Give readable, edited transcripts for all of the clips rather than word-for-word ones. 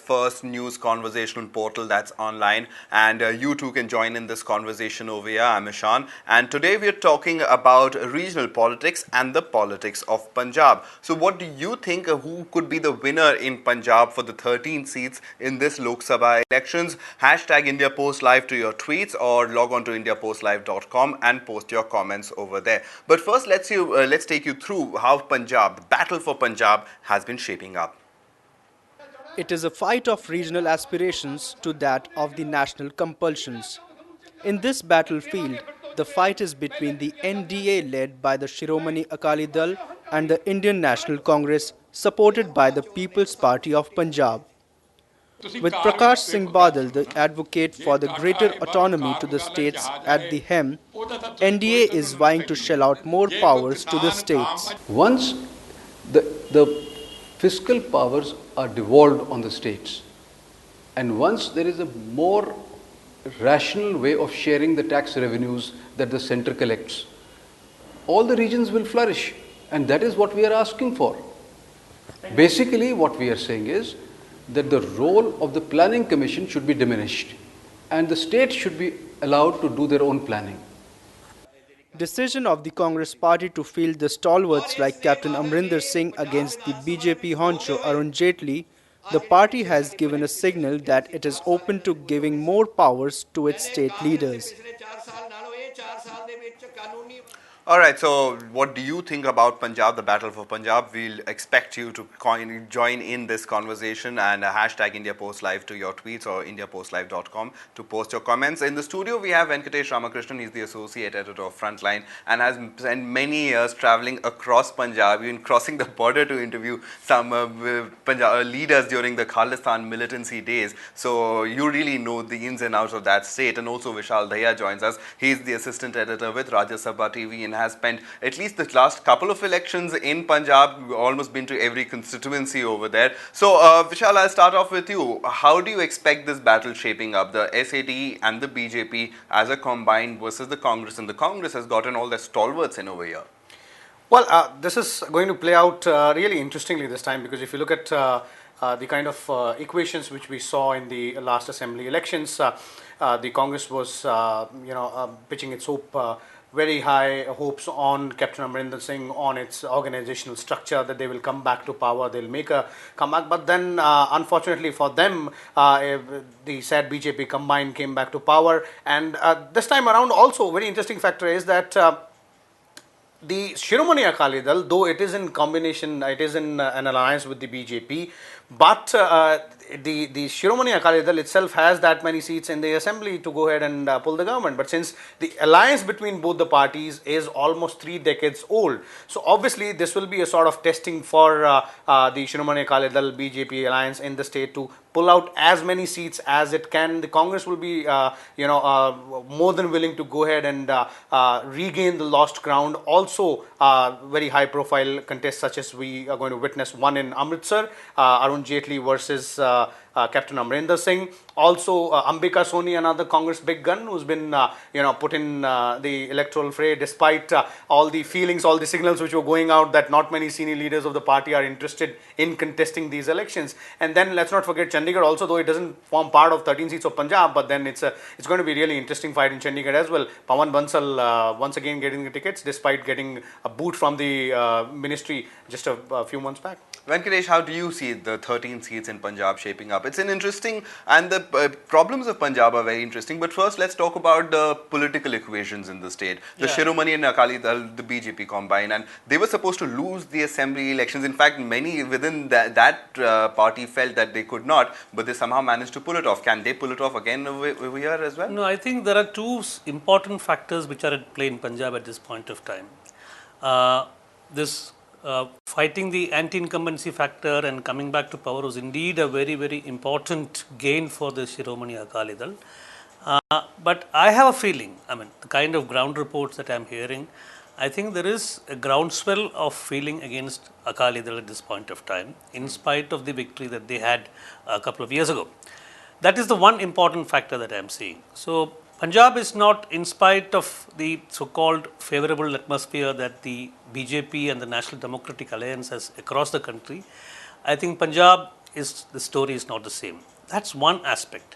first news conversational portal that's online, and you too can join in this conversation over here. I'm Ishan, and today we're talking about regional politics and the politics of Punjab. So what do you think, who could be the winner in Punjab for the 13 seats in this Lok Sabha elections? Hashtag India Post Live to your tweets, or log on to indiapostlive.com and post your comments over there. But first, let's take you through how Punjab, the battle for Punjab, has been shaping up. It is a fight of regional aspirations to that of the national compulsions. In this battlefield, the fight is between the NDA led by the Shiromani Akali Dal and the Indian National Congress supported by the People's Party of Punjab. With Prakash Singh Badal, the advocate for the greater autonomy to the states at the helm, NDA is vying to shell out more powers to the states. Once the fiscal powers are devolved on the states, and once there is a more rational way of sharing the tax revenues that the center collects, all the regions will flourish, and that is what we are asking for. Basically, what we are saying is that the role of the planning commission should be diminished, and the states should be allowed to do their own planning. Decision of the Congress party to field the stalwarts like Captain Amrinder Singh against the BJP honcho Arun Jaitley, the party has given a signal that it is open to giving more powers to its state leaders. Alright, so what do you think about Punjab, the battle for Punjab? We'll expect you to join in this conversation, and hashtag India Post Live to your tweets, or indiapostlive.com to post your comments. In the studio, we have Venkatesh Ramakrishnan. He's the associate editor of Frontline and has spent many years traveling across Punjab, even crossing the border to interview some Punjab leaders during the Khalistan militancy days. So you really know the ins and outs of that state. And also Vishal Dahiya joins us. He's the assistant editor with Rajya Sabha TV and has spent at least the last couple of elections in Punjab, almost been to every constituency over there. So Vishal, I'll start off with you. How do you expect this battle shaping up, the SAD and the BJP as a combined versus the Congress? And the Congress has gotten all their stalwarts in over here. Well, this is going to play out really interestingly this time, because if you look at the kind of equations which we saw in the last assembly elections, the Congress was, pitching its very high hopes on Captain Amrinder Singh, on its organizational structure, that they will come back to power, they'll make a comeback. But then, unfortunately for them, the SAD BJP combined came back to power. And this time around, also, very interesting factor is that the Shiromani Akali Dal, though it is in combination, it is in an alliance with the BJP, but the Shiromani Akali Dal itself has that many seats in the assembly to go ahead and pull the government. But since the alliance between both the parties is almost 3 decades old, so obviously this will be a sort of testing for the Shiromani Akali Dal BJP alliance in the state to pull out as many seats as it can. The Congress will be, more than willing to go ahead and regain the lost ground. Also, very high-profile contests such as we are going to witness one in Amritsar, Arun Jaitley versus Captain Amrinder Singh. Also, Ambika Soni, another Congress big gun, who's been, put in the electoral fray, despite all the feelings, all the signals which were going out that not many senior leaders of the party are interested in contesting these elections. And then let's not forget Chandigarh also, though it doesn't form part of 13 seats of Punjab, but then it's going to be a really interesting fight in Chandigarh as well. Pawan Bansal once again getting the tickets, despite getting a boot from the ministry just a few months back. Venkatesh, how do you see the 13 seats in Punjab shaping up? It's an interesting, and the problems of Punjab are very interesting. But first, let's talk about the political equations in the state. The Shiromani and Akali Dal, the BJP combined, and they were supposed to lose the assembly elections. In fact, many within that party felt that they could not, but they somehow managed to pull it off. Can they pull it off again over here as well? No, I think there are two important factors which are at play in Punjab at this point of time. Fighting the anti-incumbency factor and coming back to power was indeed a very, very important gain for the Shiromani Akali Dal. But I have a feeling, the kind of ground reports that I'm hearing, I think there is a groundswell of feeling against Akali Dal at this point of time, in spite of the victory that they had a couple of years ago. That is the one important factor that I'm seeing. So Punjab is not, in spite of the so-called favorable atmosphere that the BJP and the National Democratic Alliance has across the country, I think Punjab the story is not the same. That's one aspect.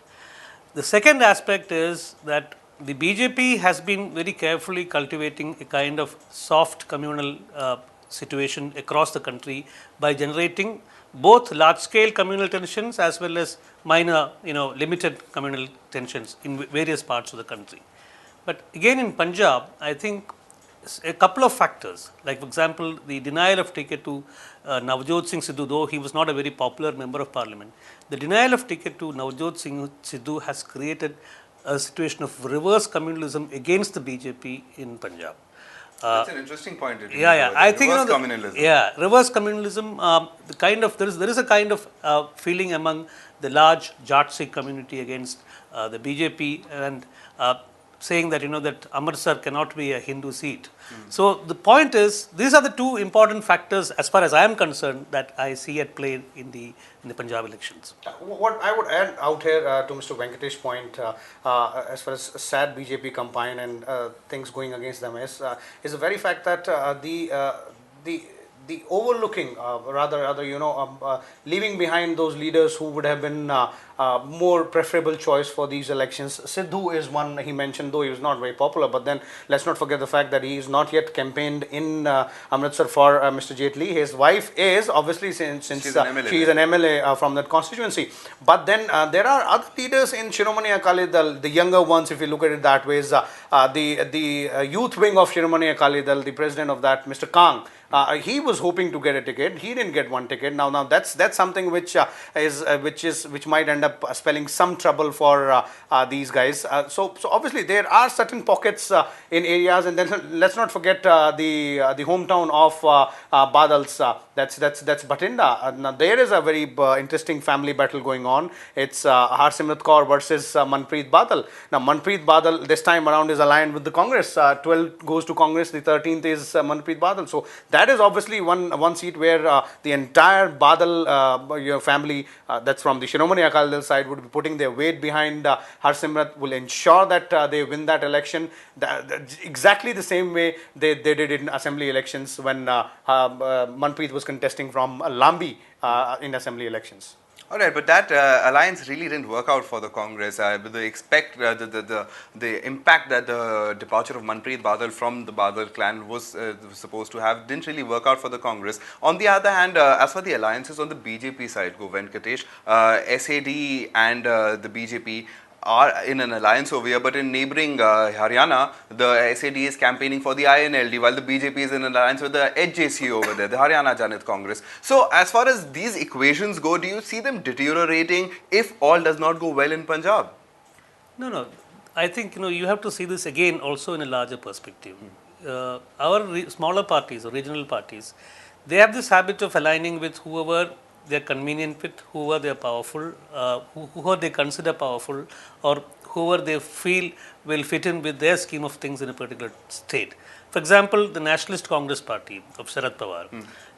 The second aspect is that the BJP has been very carefully cultivating a kind of soft communal situation across the country by generating both large-scale communal tensions as well as minor, limited communal tensions in various parts of the country. But again, in Punjab, I think a couple of factors, like for example, the denial of ticket to Navjot Singh Sidhu, though he was not a very popular member of parliament, the denial of ticket to Navjot Singh Sidhu has created a situation of reverse communalism against the BJP in Punjab. That's an interesting point. Yeah. I think reverse communalism. Reverse communalism. The kind of there is a kind of feeling among the large Jat Sikh community against the BJP and saying that that Amritsar cannot be a Hindu seat. So the point is, these are the two important factors, as far as I am concerned, that I see at play in the Punjab elections. What I would add out here to Mr. Venkatesh's point, as far as sad BJP campaign and things going against them is the very fact that the overlooking, leaving behind those leaders who would have been more preferable choice for these elections. Sidhu is one he mentioned, though he was not very popular. But then let's not forget the fact that he is not yet campaigned in Amritsar for Mr. Jaitley. His wife is obviously since she is an MLA from that constituency. But then there are other leaders in Shiromani Akali Dal, the younger ones, if you look at it that way, is the youth wing of Shiromani Akali Dal, the president of that, Mr. Kang. He was hoping to get a ticket. He didn't get one ticket. Now that's something which might end up spelling some trouble for these guys. So obviously there are certain pockets in areas, and then let's not forget the hometown of Badals. That's Bathinda. Now there is a very interesting family battle going on. It's Harsimrat Kaur versus Manpreet Badal. Now Manpreet Badal this time around is aligned with the Congress. 12 goes to Congress. The 13th is Manpreet Badal. So that is obviously one seat where the entire Badal family, that's from the Shiromani Akali Dal side, would be putting their weight behind Harsimrat, will ensure that they win that election exactly the same way they did in assembly elections when Manpreet was contesting from Lambi in assembly elections. All right, but that alliance really didn't work out for the Congress. But they expect the impact that the departure of Manpreet Badal from the Badal clan was supposed to have didn't really work out for the Congress. On the other hand, as for the alliances on the BJP side, go Venkatesh, SAD and the BJP are in an alliance over here, but in neighboring Haryana, the SAD is campaigning for the INLD, while the BJP is in an alliance with the HJC over there, the Haryana Janat Congress. So, as far as these equations go, do you see them deteriorating if all does not go well in Punjab? No. I think you have to see this again also in a larger perspective. Our smaller parties or regional parties, they have this habit of aligning with whoever they are convenient with, whoever they are powerful, whoever they consider powerful, or whoever they feel will fit in with their scheme of things in a particular state. For example, the Nationalist Congress Party of Sharad Pawar,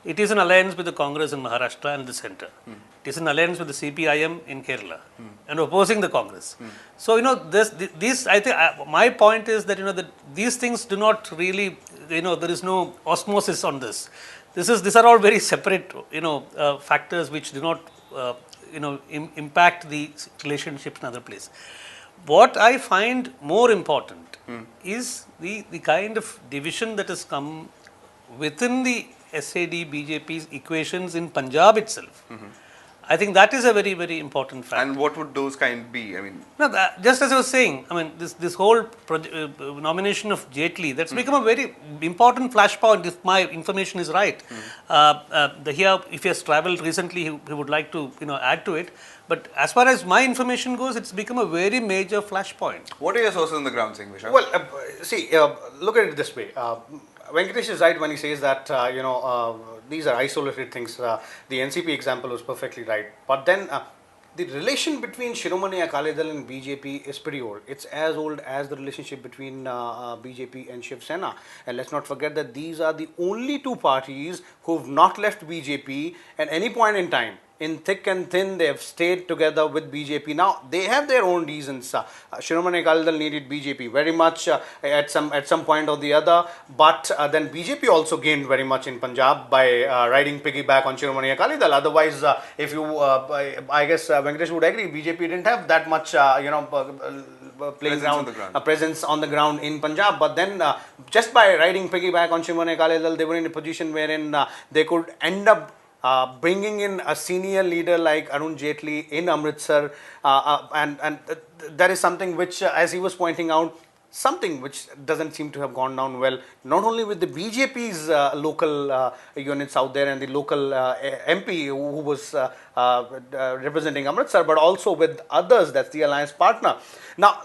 it is an alliance with the Congress in Maharashtra and the centre. It is an alliance with the CPIM in Kerala and opposing the Congress. So this I think my point is that that these things do not really there is no osmosis on this. These are all very separate factors which do not impact the relationships in other place. What I find more important is the kind of division that has come within the SAD BJP's equations in Punjab itself. I think that is a very, very important fact. And what would those kind be? I mean, no, just as I was saying, I mean, this whole nomination of Jaitley, that's become a very important flashpoint, if my information is right. If he has travelled recently, he would like to add to it. But as far as my information goes, it's become a very major flashpoint. What are your sources on the ground, Singh Vishal? Well, look at it this way. Venkatesh is right when he says that these are isolated things. The NCP example was perfectly right. But then the relation between Shiromani Akali Dal and BJP is pretty old. It's as old as the relationship between BJP and Shiv Sena. And let's not forget that these are the only two parties who've not left BJP at any point in time. in thick and thin, they have stayed together with BJP. Now, they have their own reasons. Shiromani Akali Dal needed BJP very much at some point or the other, but then BJP also gained very much in Punjab by riding piggyback on Shiromani Akali Dal. Otherwise, if you, I guess Venkatesh would agree, BJP didn't have that much, playing presence on the ground in Punjab. But then, just by riding piggyback on Shiromani Akali Dal, they were in a position wherein they could end up bringing in a senior leader like Arun Jaitley in Amritsar, and that is something which, as he was pointing out, something which doesn't seem to have gone down well, not only with the BJP's local units out there and the local MP who was representing Amritsar, but also with others, that's the alliance partner. Now,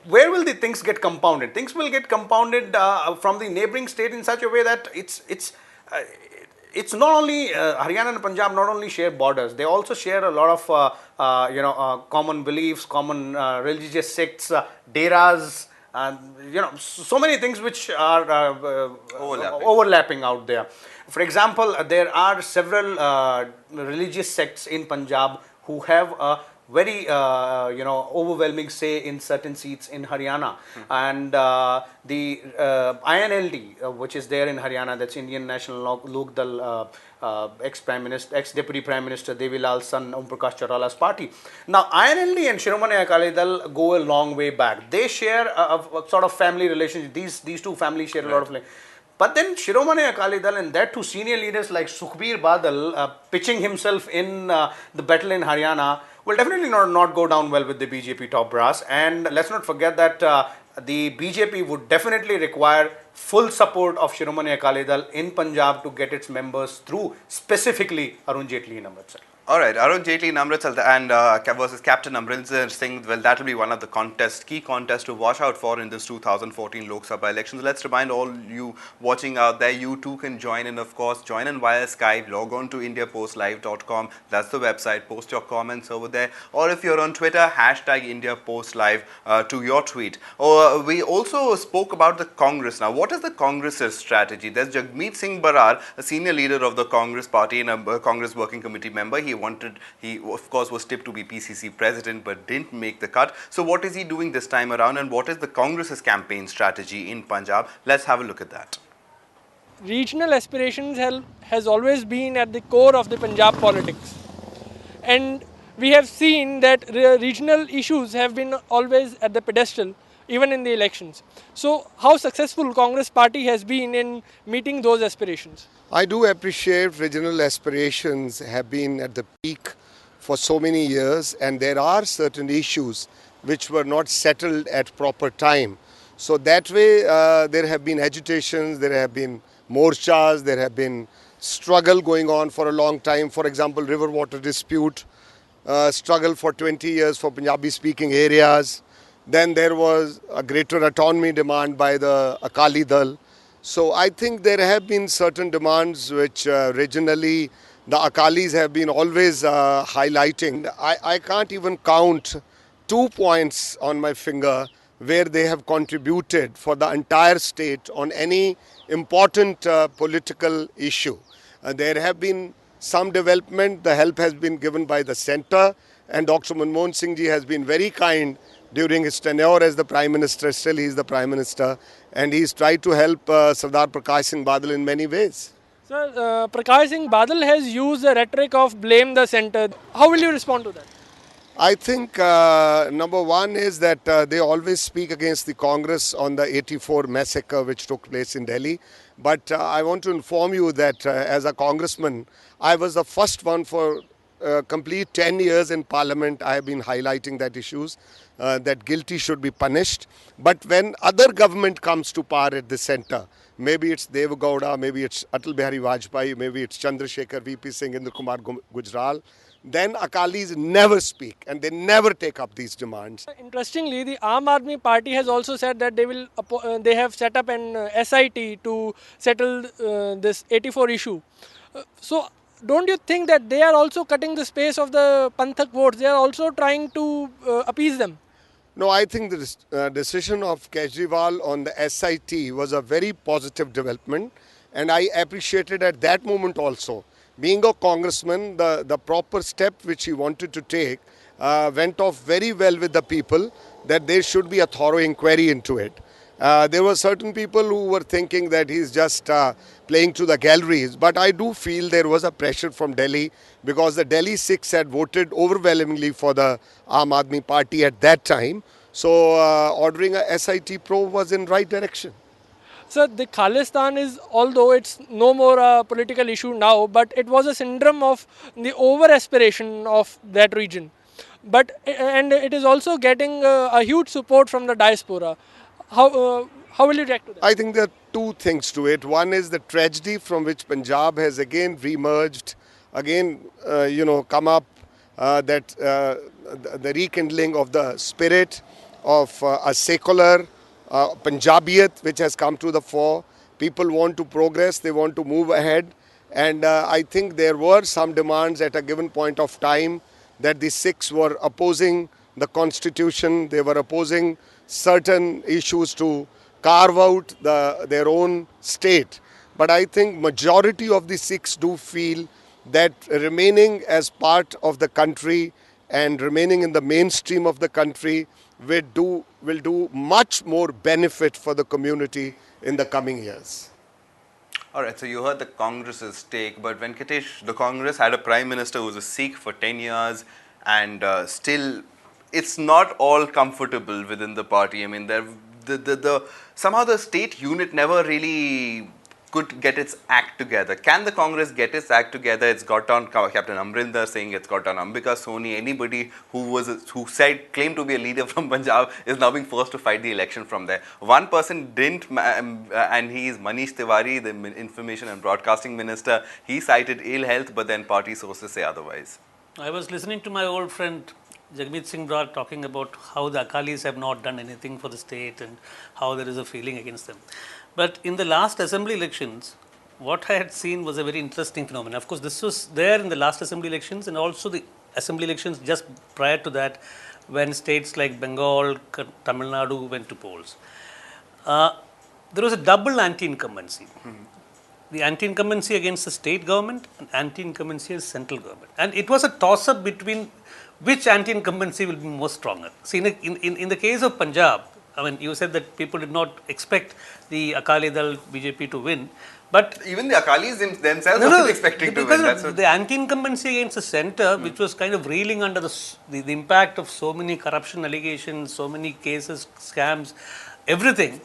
where will the things get compounded? Things will get compounded from the neighboring state in such a way that it's not only Haryana and Punjab not only share borders, they also share a lot of common beliefs, common religious sects, deras, so many things which are overlapping out there. For example, there are several religious sects in Punjab who have a very overwhelming say in certain seats in Haryana, and the INLD, which is there in Haryana, that's Indian National Lok Dal, ex-deputy Prime Minister Devilal's son Om Prakash Chautala's party. Now, INLD and Shiromani Akali Dal go a long way back. They share a sort of family relationship. These two families share a lot of. But then Shiromani Akali Dal, and that to senior leaders like Sukhbir Badal pitching himself in the battle in Haryana, will definitely not go down well with the BJP top brass. And let's not forget that the BJP would definitely require full support of Shiromani Akali Dal in Punjab to get its members through, specifically Arun Jaitley in Amritsar. All right, Arun Jaitley in Amritsar and versus Captain Amrinder Singh. Well, that will be one of the key contests to watch out for in this 2014 Lok Sabha elections. Let's remind all you watching out there, you too can join in, of course. Join in via Skype. Log on to indiapostlive.com. That's the website. Post your comments over there. Or if you're on Twitter, hashtag IndiaPostLive to your tweet. We also spoke about the Congress. Now, what is the Congress's strategy? There's Jagmeet Singh Barar, a senior leader of the Congress party and a Congress working committee member. He of course was tipped to be PCC president but didn't make the cut. So what is he doing this time around, and what is the Congress's campaign strategy in Punjab? Let's have a look at that. Regional aspirations has always been at the core of the Punjab politics, and we have seen that regional issues have been always at the pedestal even in the elections. So how successful Congress party has been in meeting those aspirations? I do appreciate regional aspirations have been at the peak for so many years, and there are certain issues which were not settled at proper time. So that way there have been agitations, there have been morchas, there have been struggle going on for a long time. For example, river water dispute, struggle for 20 years for Punjabi speaking areas. Then there was a greater autonomy demand by the Akali Dal. So I think there have been certain demands which regionally the Akalis have been always highlighting. I can't even count 2 points on my finger where they have contributed for the entire state on any important political issue. There have been some development, the help has been given by the centre, and Dr. Manmohan Singh ji has been very kind during his tenure as the Prime Minister. Still he is the Prime Minister, and he's tried to help Sardar Prakash Singh Badal in many ways. Sir, Prakash Singh Badal has used the rhetoric of blame the centre. How will you respond to that? I think number one is that they always speak against the Congress on the 84 massacre which took place in Delhi. But I want to inform you that as a congressman, I was the first one for complete 10 years in Parliament. I have been highlighting that issues, that guilty should be punished. But when other government comes to power at the centre, maybe it's Deve Gowda, maybe it's Atal Bihari Vajpayee, maybe it's Chandrasekhar, VP Singh, Indra Kumar Gujral, then Akalis never speak and they never take up these demands. Interestingly, the Aam Aadmi Party has also said that they have set up an SIT to settle this 84 issue. So don't you think that they are also cutting the space of the Panthak votes? They are also trying to appease them. No, I think the decision of Kejriwal on the SIT was a very positive development, and I appreciated at that moment also being a congressman, the proper step which he wanted to take went off very well with the people, that there should be a thorough inquiry into it. There were certain people who were thinking that he's just playing to the galleries, but I do feel there was a pressure from Delhi, because the Delhi Sikhs had voted overwhelmingly for the Aam Aadmi Party at that time. So ordering a SIT probe was in right direction. So the Khalistan is, although it's no more a political issue now, but it was a syndrome of the over aspiration of that region. But and it is also getting a huge support from the diaspora. How will you react to that? I think there are two things to it. One is the tragedy from which Punjab has again re-emerged, again, come up, that the rekindling of the spirit of a secular Punjabiyat which has come to the fore. People want to progress, they want to move ahead. And I think there were some demands at a given point of time that the Sikhs were opposing the constitution, they were opposing certain issues to carve out their own state. But I think majority of the Sikhs do feel that remaining as part of the country and remaining in the mainstream of the country will do much more benefit for the community in the coming years. All right, so you heard the Congress's take, but Venkatesh, the Congress had a Prime Minister who was a Sikh for 10 years, and still it's not all comfortable within the party. I mean, somehow the state unit never really could get its act together. Can the Congress get its act together? It's got on Captain Amrinder Singh, it's got on Ambika Soni. Anybody who claimed to be a leader from Punjab is now being forced to fight the election from there. One person didn't, and he is Manish Tiwari, the Information and Broadcasting Minister. He cited ill health, but then party sources say otherwise. I was listening to my old friend Jagmeet Singh Brar talking about how the Akalis have not done anything for the state and how there is a feeling against them. But in the last assembly elections, what I had seen was a very interesting phenomenon. Of course, this was there in the last assembly elections and also the assembly elections just prior to that, when states like Bengal, Tamil Nadu went to polls. There was a double anti-incumbency. The anti-incumbency against the state government and anti-incumbency against central government. And it was a toss-up between which anti-incumbency will be more stronger. See, in the case of Punjab, I mean, you said that people did not expect the Akali Dal BJP to win, but even the Akalis themselves were expecting to win. Because the anti-incumbency against the centre, which was kind of reeling under the impact of so many corruption allegations, so many cases, scams, everything,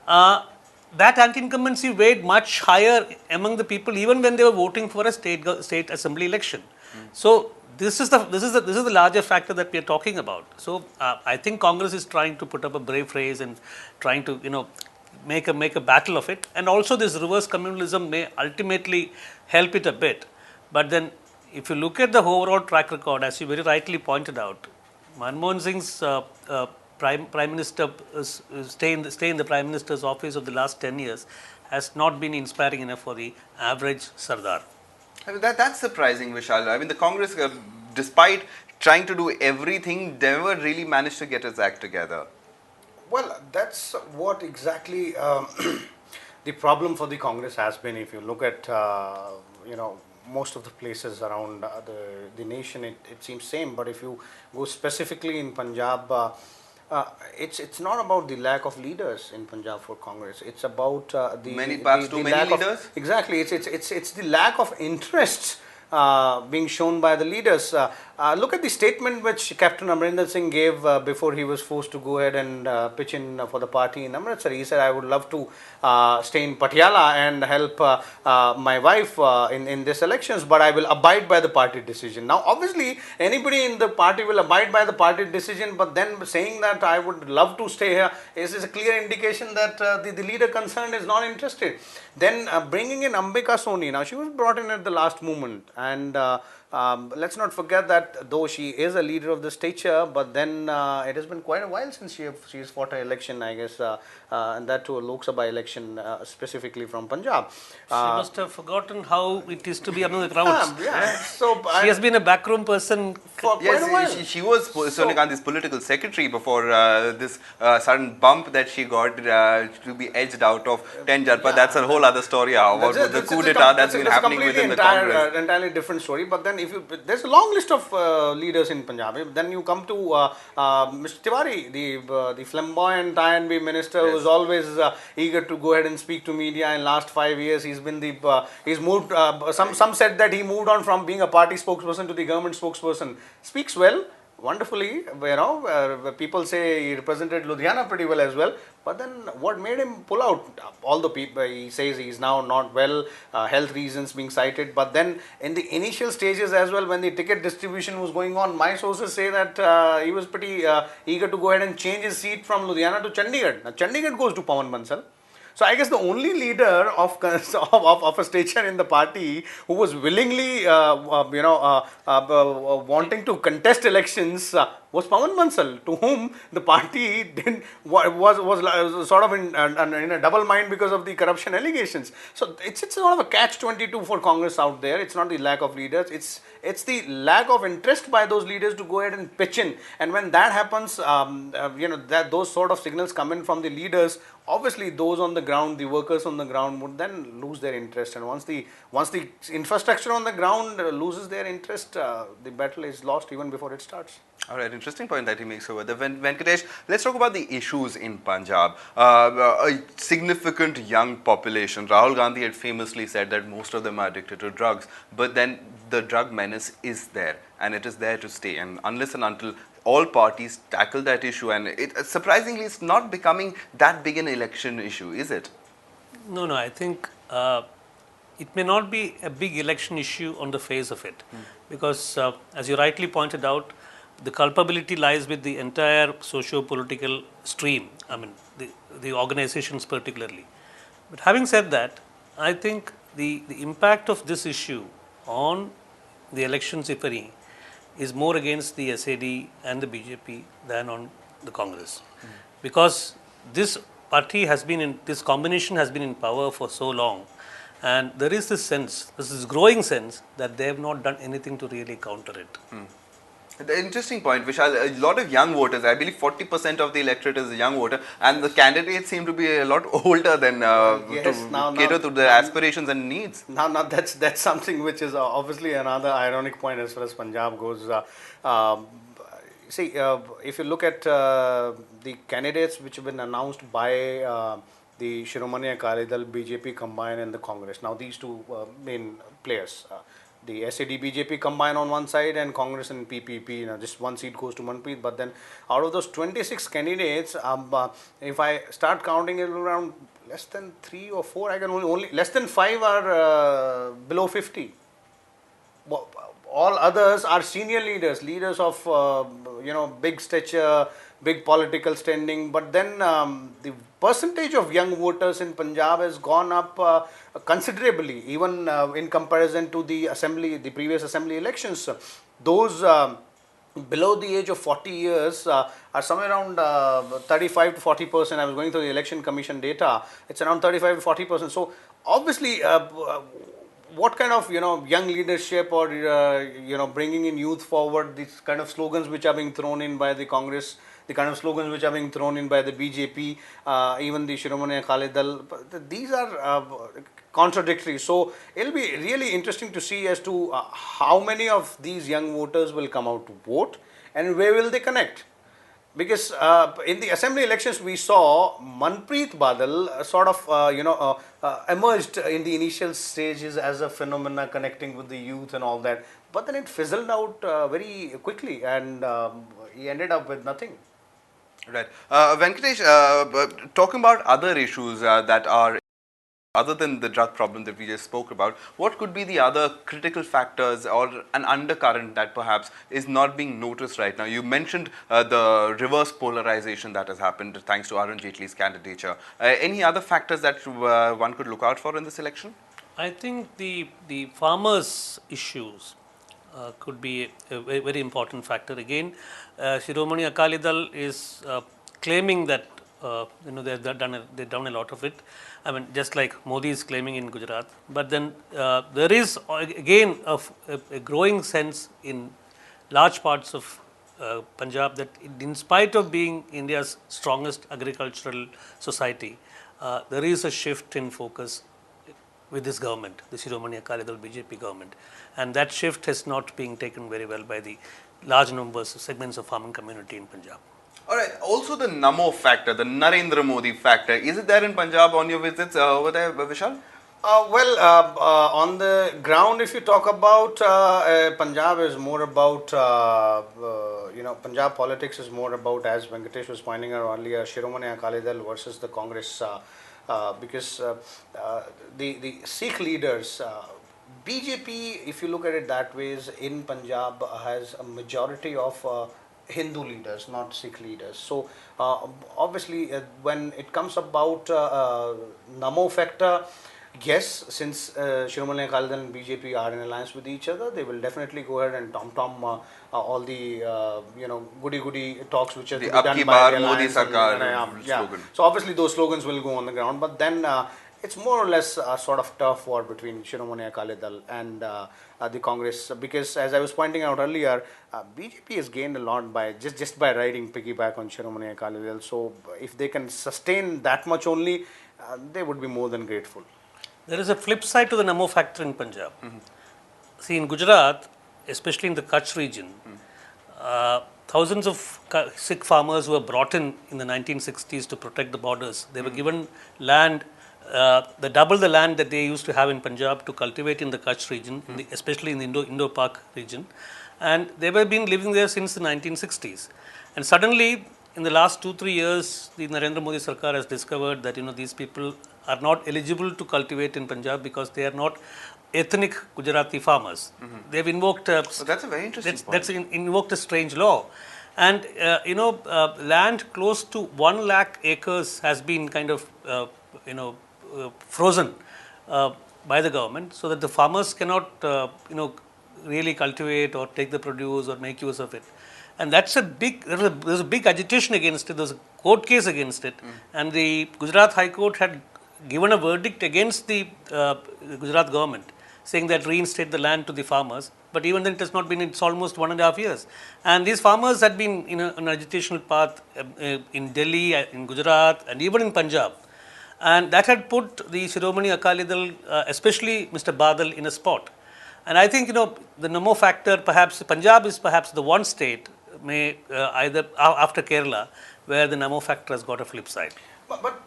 that anti-incumbency weighed much higher among the people, even when they were voting for a state assembly election. So this is the larger factor that we are talking about. So I think Congress is trying to put up a brave phrase and trying to make a battle of it. And also this reverse communalism may ultimately help it a bit. But then if you look at the overall track record, as you very rightly pointed out, Manmohan Singh's prime minister stay in the prime minister's office of the last 10 years has not been inspiring enough for the average Sardar. I mean, that's surprising, Vishal. I mean, the Congress, despite trying to do everything, never really managed to get its act together. Well, that's what exactly the problem for the Congress has been. If you look at most of the places around the nation, it seems same. But if you go specifically in Punjab, it's not about the lack of leaders in Punjab for Congress. It's about too many leaders. Exactly, it's the lack of interest being shown by the leaders. Look at the statement which Captain Amrinder Singh gave before he was forced to go ahead and pitch in for the party in Amritsar. He said, I would love to stay in Patiala and help my wife in this elections, but I will abide by the party decision. Now, obviously, anybody in the party will abide by the party decision, but then saying that I would love to stay here is a clear indication that the leader concerned is not interested. Then bringing in Ambika Soni, now she was brought in at the last moment, and let's not forget that though she is a leader of the stature, but then it has been quite a while since she's fought an election, I guess, and that too a Lok Sabha election, specifically from Punjab. She must have forgotten how it is to be among the crowds. Yeah. So She has been a backroom person. for quite a while. Yes, she was Sonia Gandhi's political secretary before this sudden bump that she got to be edged out of 10 Jan. But that's a whole other story about the coup d'etat that's been happening within the Congress. Entirely different story. But then, if you there's a long list of leaders in Punjab. Then you come to Mr. Tiwari, the flamboyant INB minister, who's always eager to go ahead and speak to media. In last 5 years, he's been he's moved. Some said that he moved on from being a party spokesperson to the government spokesperson. Speaks well, wonderfully. People say he represented Ludhiana pretty well as well. But then, what made him pull out? All the people, he says he's now not well, health reasons being cited. But then, in the initial stages as well, when the ticket distribution was going on, my sources say that he was pretty eager to go ahead and change his seat from Ludhiana to Chandigarh. Now, Chandigarh goes to Pawan Bansal. So I guess the only leader of a stature in the party who was willingly, wanting to contest elections was Pawan Bansal, to whom the party didn't was sort of in a double mind because of the corruption allegations. So it's sort of a catch-22 for Congress out there. It's not the lack of leaders. It's the lack of interest by those leaders to go ahead and pitch in. And when that happens, that those sort of signals come in from the leaders. Obviously, those on the ground, the workers on the ground, would then lose their interest. And once the infrastructure on the ground loses their interest, the battle is lost even before it starts. All right, interesting point that he makes over there. Venkatesh, let's talk about the issues in Punjab. A significant young population. Rahul Gandhi had famously said that most of them are addicted to drugs, but then the drug menace is there, and it is there to stay. And unless and until all parties tackle that issue, and surprisingly, it's not becoming that big an election issue, is it? No, I think it may not be a big election issue on the face of it, because as you rightly pointed out, the culpability lies with the entire socio-political stream, I mean the organizations particularly. But having said that, I think the impact of this issue on the elections, if any, is more against the SAD and the BJP than on the Congress. Because this party has been in, this combination has been in power for so long, and there is this sense, this growing sense, that they have not done anything to really counter it. The interesting point, Vishal, a lot of young voters, I believe 40% of the electorate is a young voter, and the candidates seem to be a lot older than cater to their aspirations and needs. Now that's something which is obviously another ironic point as far as Punjab goes. If you look at the candidates which have been announced by the Shiromani Akali Dal, BJP combined, and the Congress. Now these two main players. The SAD BJP combine on one side and Congress and PPP, just one seat goes to Manpreet. But then out of those 26 candidates, if I start counting it around less than 3 or 4, I can only less than 5 are below 50. All others are senior leaders of big stature, big political standing. But then the percentage of young voters in Punjab has gone up considerably, even in comparison to the previous assembly elections. Those below the age of 40 years are somewhere around 35 to 40%. I was going through the election commission data. It's around 35 to 40%. So obviously, what kind of young leadership or bringing in youth forward, these kind of slogans which are being thrown in by the Congress, the kind of slogans which are being thrown in by the BJP, even the Shiromani Akali Dal, these are contradictory. So it'll be really interesting to see as to how many of these young voters will come out to vote and where will they connect. Because in the assembly elections, we saw Manpreet Badal sort of, emerged in the initial stages as a phenomena connecting with the youth and all that. But then it fizzled out very quickly, and he ended up with nothing. Right. Venkatesh, talking about other issues that are other than the drug problem that we just spoke about, what could be the other critical factors or an undercurrent that perhaps is not being noticed right now? You mentioned the reverse polarization that has happened thanks to Arun Jaitley's candidature. Any other factors that one could look out for in this election? I think the farmers' issues could be a very, very important factor. Again, Shiromani Akali Dal is claiming that they've done a lot of it. I mean, just like Modi is claiming in Gujarat. But then there is again a growing sense in large parts of Punjab that in spite of being India's strongest agricultural society, there is a shift in focus with this government, the Shiromani Akali Dal BJP government, and that shift has not been taken very well by the large numbers segments of farming community in Punjab. All right. Also, the Namo factor, the Narendra Modi factor, is it there in Punjab on your visits over there, Vishal? On the ground, if you talk about Punjab, is more about Punjab politics is more about, as Venkatesh was pointing out earlier, Shiromani Akali Dal versus the Congress, because the Sikh leaders. BJP, if you look at it that way, is in Punjab has a majority of Hindu leaders, not Sikh leaders. So obviously, when it comes about Namo factor, yes, since Shiromani Akali Dal and BJP are in alliance with each other, they will definitely go ahead and tom all the goody talks which are The to be Ab done Ki by Baar the Modi alliance. Sarkar Yeah. slogan. So obviously those slogans will go on the ground, but then it's more or less a sort of tough war between Shiromani Akali Dal and the Congress, because as I was pointing out earlier, BJP has gained a lot by just by riding piggyback on Shiromani Akali Dal. So if they can sustain that much only, they would be more than grateful. There is a flip side to the Namo factor in Punjab. See, in Gujarat, especially in the Kutch region, thousands of Sikh farmers who were brought in the 1960s to protect the borders, they were given land, the double the land that they used to have in Punjab to cultivate in the Kutch region, especially in the Indo-Pak region. And they have been living there since the 1960s. And suddenly, in the last 2-3 years, the Narendra Modi Sarkar has discovered that these people are not eligible to cultivate in Punjab because they are not ethnic Gujarati farmers. They've invoked So that's a very interesting point. that's invoked a strange law, and land close to 1 lakh acres has been kind of frozen by the government, so that the farmers cannot really cultivate or take the produce or make use of it. And that's there's a big agitation against it. There's a court case against it, and the Gujarat High Court had given a verdict against the Gujarat government, saying that reinstate the land to the farmers. But even then, it has not been. It's almost 1.5 years, and these farmers had been in an agitational path in Delhi, in Gujarat, and even in Punjab, and that had put the Shiromani Akali Dal, especially Mr. Badal, in a spot. And I think the Namo factor, perhaps Punjab is perhaps the one state either after Kerala where the Namo factor has got a flip side. But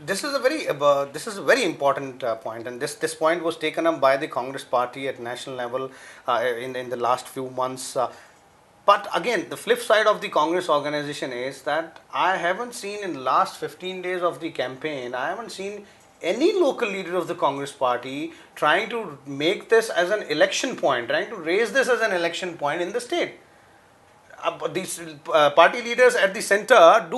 this is a very important point, and this point was taken up by the Congress party at national level in the last few months. But again, the flip side of the Congress organization is that I haven't seen in the last 15 days of the campaign, I haven't seen any local leader of the Congress party trying to make this as an election point, trying to raise this as an election point in the state. These party leaders at the center do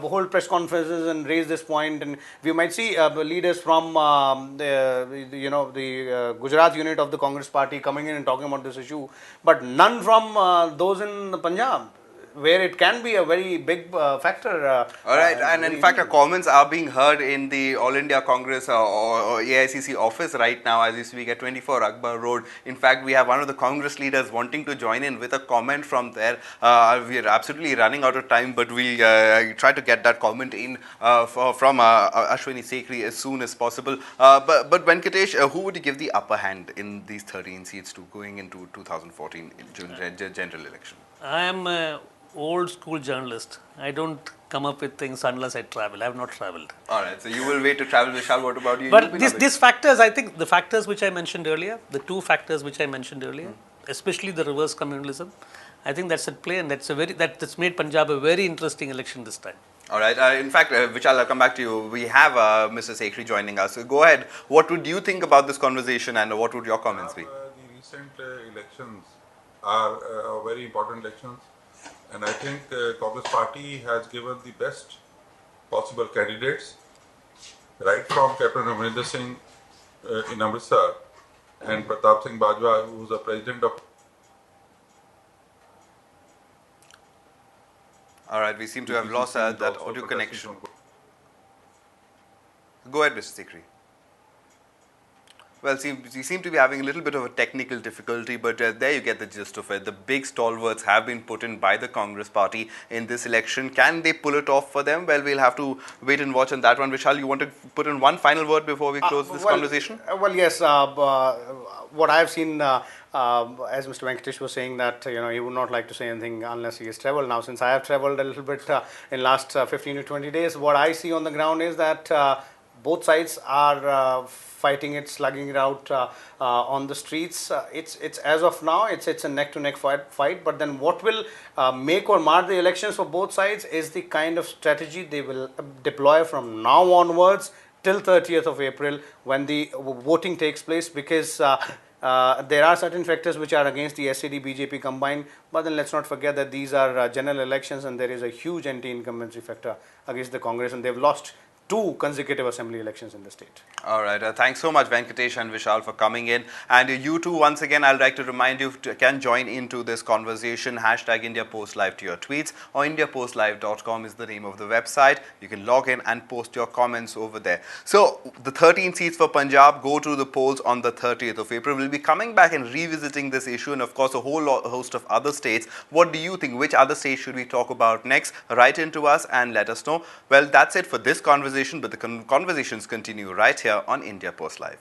hold press conferences and raise this point, and we might see leaders from the Gujarat unit of the Congress party coming in and talking about this issue, but none from those in Punjab, where it can be a very big factor. All right, and in fact, comments are being heard in the All India Congress or AICC office right now as we speak at 24 Akbar Road. In fact, we have one of the Congress leaders wanting to join in with a comment from there. We are absolutely running out of time, but we'll try to get that comment in from Ashwini Sekhri as soon as possible. But Venkatesh, who would you give the upper hand in these 13 seats to going into 2014 general election? I am old school journalist. I don't come up with things unless I travel. I have not traveled. All right, so you will wait to travel. Vishal, what about you? But these factors, I think the factors which I mentioned earlier, the two factors which I mentioned earlier, especially the reverse communalism, I think that's at play, and that's made Punjab a very interesting election this time. All right. In fact, Vishal, I'll come back to you. We have Mr. Sekhri joining us. So go ahead. What would you think about this conversation, and what would your comments be? The recent elections are very important elections. And I think Congress party has given the best possible candidates, right from Captain Amrinder Singh in Amritsar and Pratap Singh Bajwa, who is the president of All right, we seem to have TPC lost is that also audio protesting connection. from. Go ahead, Mr. Sikri. Well, you seem to be having a little bit of a technical difficulty, but there you get the gist of it. The big stalwarts have been put in by the Congress party in this election. Can they pull it off for them? Well, we'll have to wait and watch on that one. Vishal, you want to put in one final word before we close this conversation? Yes. What I've seen, as Mr. Venkatesh was saying, that he would not like to say anything unless he has traveled. Now, since I have traveled a little bit in last 15 to 20 days, what I see on the ground is that both sides are fighting it, slugging it out on the streets. It's as of now, it's a neck to neck fight. But then, what will make or mar the elections for both sides is the kind of strategy they will deploy from now onwards till 30th of April when the voting takes place, because there are certain factors which are against the SCD BJP combined, but then let's not forget that these are general elections and there is a huge anti-incumbency factor against the Congress, and they've lost two consecutive assembly elections in the state. All right. Thanks so much, Venkatesh and Vishal, for coming in. And you too, once again, I'd like to remind you can join into this conversation. Hashtag India Post Live to your tweets, or indiapostlive.com is the name of the website. You can log in and post your comments over there. So the 13 seats for Punjab go to the polls on the 30th of April. We'll be coming back and revisiting this issue, and of course a whole host of other states. What do you think? Which other states should we talk about next? Write into us and let us know. Well, that's it for this conversation, but the conversations continue right here on India Post Live.